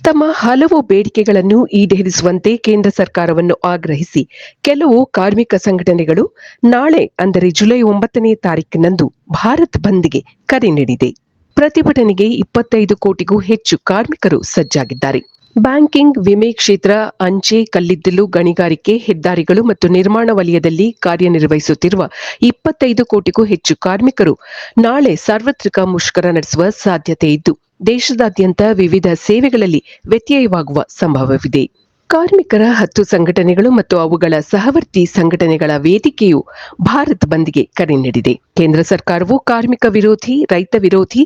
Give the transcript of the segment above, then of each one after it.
ತಮ್ಮ ಹಲವು ಬೇಡಿಕೆಗಳನ್ನು ಈಡೇರಿಸುವಂತೆ ಕೇಂದ್ರ ಸರ್ಕಾರವನ್ನು ಆಗ್ರಹಿಸಿ ಕೆಲವು ಕಾರ್ಮಿಕ ಸಂಘಟನೆಗಳು ನಾಳೆ ಅಂದರೆ ಜುಲೈ 9ನೇ ತಾರೀಕಿನಂದು ಭಾರತ್ ಬಂದ್ಗೆ ಕರೆ ನೀಡಿದೆ. ಪ್ರತಿಭಟನೆಗೆ 25 ಕೋಟಿಗೂ ಹೆಚ್ಚು ಕಾರ್ಮಿಕರು ಸಜ್ಜಾಗಿದ್ದಾರೆ. ಬ್ಯಾಂಕಿಂಗ್, ವಿಮೆ ಕ್ಷೇತ್ರ, ಅಂಚೆ, ಕಲ್ಲಿದ್ದಲು ಗಣಿಗಾರಿಕೆ, ಹೆದ್ದಾರಿಗಳು ಮತ್ತು ನಿರ್ಮಾಣ ವಲಯದಲ್ಲಿ ಕಾರ್ಯನಿರ್ವಹಿಸುತ್ತಿರುವ 25 ಕೋಟಿಗೂ ಹೆಚ್ಚು ಕಾರ್ಮಿಕರು ನಾಳೆ ಸಾರ್ವತ್ರಿಕ ಮುಷ್ಕರ ನಡೆಸುವ ಸಾಧ್ಯತೆ ಇದ್ದು, ದೇಶದಾದ್ಯಂತ ವಿವಿಧ ಸೇವೆಗಳಲ್ಲಿ ವ್ಯತ್ಯಯವಾಗುವ ಸಂಭವವಿದೆ. ಕಾರ್ಮಿಕರ 10 ಸಂಘಟನೆಗಳು ಮತ್ತು ಅವುಗಳ ಸಹವರ್ತಿ ಸಂಘಟನೆಗಳ ವೇದಿಕೆಯು ಭಾರತ್ ಬಂದ್ಗೆ ಕರೆ ನೀಡಿದೆ. ಕೇಂದ್ರ ಸರ್ಕಾರವು ಕಾರ್ಮಿಕ ವಿರೋಧಿ, ರೈತ ವಿರೋಧಿ,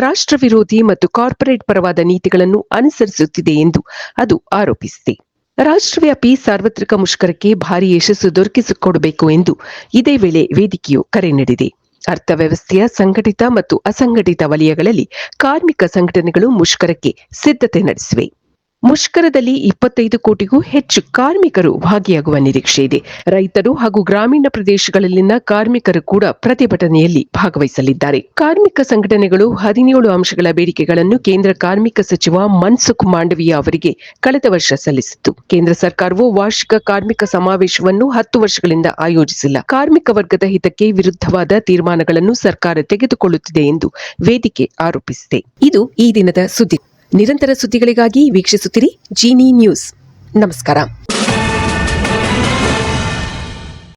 ರಾಷ್ಟ್ರ ವಿರೋಧಿ ಮತ್ತು ಕಾರ್ಪೊರೇಟ್ ಪರವಾದ ನೀತಿಗಳನ್ನು ಅನುಸರಿಸುತ್ತಿದೆ ಎಂದು ಅದು ಆರೋಪಿಸಿದೆ. ರಾಷ್ಟ್ರವ್ಯಾಪಿ ಸಾರ್ವತ್ರಿಕ ಮುಷ್ಕರಕ್ಕೆ ಭಾರಿ ಯಶಸ್ಸು ದೊರಕಿಸಿಕೊಡಬೇಕು ಎಂದು ಇದೇ ವೇಳೆ ವೇದಿಕೆಯು ಕರೆ ನೀಡಿದೆ. ಅರ್ಥವ್ಯವಸ್ಥೆಯ ಸಂಘಟಿತ ಮತ್ತು ಅಸಂಘಟಿತ ವಲಯಗಳಲ್ಲಿ ಕಾರ್ಮಿಕ ಸಂಘಟನೆಗಳು ಮುಷ್ಕರಕ್ಕೆ ಸಿದ್ಧತೆ ನಡೆಸಿವೆ. ಮುಷ್ಕರದಲ್ಲಿ 25 ಕೋಟಿಗೂ ಹೆಚ್ಚು ಕಾರ್ಮಿಕರು ಭಾಗಿಯಾಗುವ ನಿರೀಕ್ಷೆ ಇದೆ. ರೈತರು ಹಾಗೂ ಗ್ರಾಮೀಣ ಪ್ರದೇಶಗಳಲ್ಲಿನ ಕಾರ್ಮಿಕರು ಕೂಡ ಪ್ರತಿಭಟನೆಯಲ್ಲಿ ಭಾಗವಹಿಸಲಿದ್ದಾರೆ. ಕಾರ್ಮಿಕ ಸಂಘಟನೆಗಳು 17 ಅಂಶಗಳ ಬೇಡಿಕೆಗಳನ್ನು ಕೇಂದ್ರ ಕಾರ್ಮಿಕ ಸಚಿವ ಮನ್ಸುಖ್ ಮಾಂಡವೀಯ ಅವರಿಗೆ ಕಳೆದ ವರ್ಷ ಸಲ್ಲಿಸಿತ್ತು. ಕೇಂದ್ರ ಸರ್ಕಾರವು ವಾರ್ಷಿಕ ಕಾರ್ಮಿಕ ಸಮಾವೇಶವನ್ನು 10 ವರ್ಷಗಳಿಂದ ಆಯೋಜಿಸಿಲ್ಲ. ಕಾರ್ಮಿಕ ವರ್ಗದ ಹಿತಕ್ಕೆ ವಿರುದ್ಧವಾದ ತೀರ್ಮಾನಗಳನ್ನು ಸರ್ಕಾರ ತೆಗೆದುಕೊಳ್ಳುತ್ತಿದೆ ಎಂದು ವೇದಿಕೆ ಆರೋಪಿಸಿದೆ. ಇದು ಈ ದಿನದ ಸುದ್ದಿ. ನಿರಂತರ ಸುದ್ದಿಗಳಿಗಾಗಿ ವೀಕ್ಷಿಸುತ್ತಿರಿ ಜೀನಿ ನ್ಯೂಸ್. ನಮಸ್ಕಾರ.